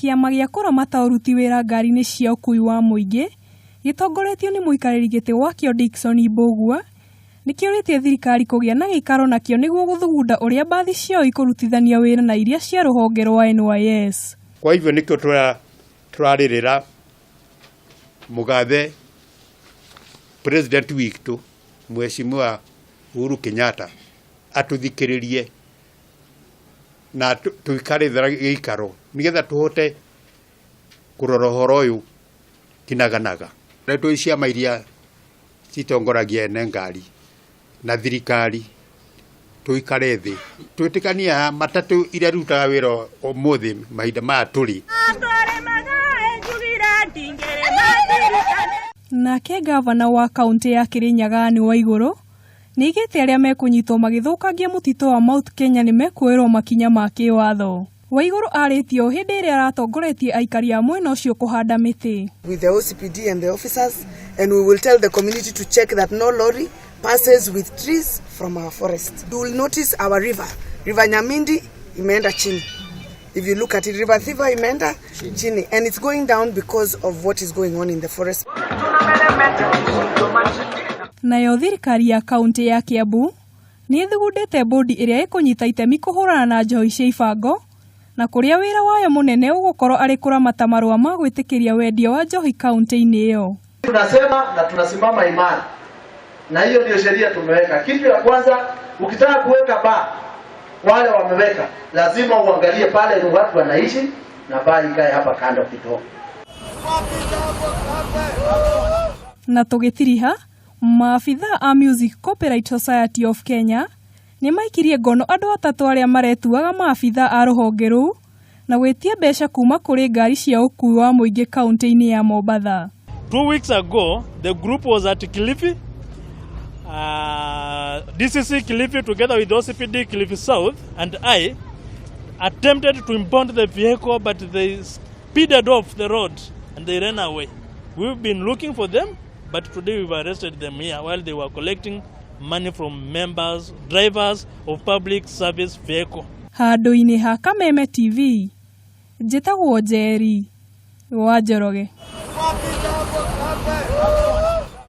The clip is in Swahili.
Kĩama gĩa kũramata ũruti wĩra ngari-inĩ cia ũkui wa mũingĩ gĩtongoretio nĩ mũikarĩri gĩtĩ wakĩo Dickson Mbũgua nĩkĩorĩtie thirikari kũgĩa na gĩikaro nakĩo nĩguo gũthugunda ũrĩa mbathi ciao ikũrutithania wĩra na iria cia rũhonge rwa NYS. Kwa hivyo nĩkĩo tũrarĩrĩra mũgathe president witũ Mheshimiwa Uhuru Kenyatta atuthikĩrĩrie na tuikarithira gĩikaro nigetha tuhote kurora ũhoro ũyũ kinaganaga. Ndeto ciama iria citongoragia ngari na thirikari tuikare thĩ twĩtĩkania matatu iria rutaga wĩra ũmũthĩ mahinda maya tũrĩ. Nake gavana wa kaunti ya Kirinyaga nĩ Waigũrũ nĩigĩte arĩa mekũnyitwo magĩthũkangia mũtitũ wa Mount Kenya nĩ mekuoerwo makinya ma kĩwatho. Waigũrũ arĩtio hĩndĩ ĩrĩa aratongoretie aikari a mwena ũcio kũhanda mĩtĩ. With the OCPD and the officers, and we will tell the community to check that no lorry passes with trees from our forest. You will notice our river Nyamindi imeenda chini. If you look at it, River Thiva imeenda chini, and it's going down because of what is going on in the forest. Nayo thirikari ya kaunti ya Kiambu nĩ ĩthugundĩte bodi ĩrĩa ĩkũnyita itemi kũhũrana na njohi cia ibango na kũrĩa wĩra wayo mũnene ũgũkorwo arĩ kũramata marũa ma gwĩtĩkĩria wendia wa njohi kaunti-inĩ ĩyo. Tunasema na tunasimama imara, na hiyo ndio sheria tumeweka. Kitu ya kwanza, ukitaka kuweka baa, wale wameweka, lazima uangalie pale ni watu wanaishi na baa ikae hapa kando kidogo. Na tũgĩtiriha, maabitha a Music Copyright Society of Kenya nĩ maikirie ngono andũ atatũ arĩa maretuaga maabitha a rũhonge rũu na gwĩtia mbeca kuma kũrĩ ngari cia ũkui wa mũingĩ kaunti-inĩ ya Mombatha. 2 weeks ago, the group was at Kilifi, DCC Kilifi together with OCPD Kilifi South, and I attempted to impound the vehicle, but they speeded off the road and they ran away. We've been looking for them, but today we've arrested them here while they were collecting money from members, drivers of public service vehicle. Handũ-inĩ ha Kameme TV, njĩtagwo Njeri wa Njoroge.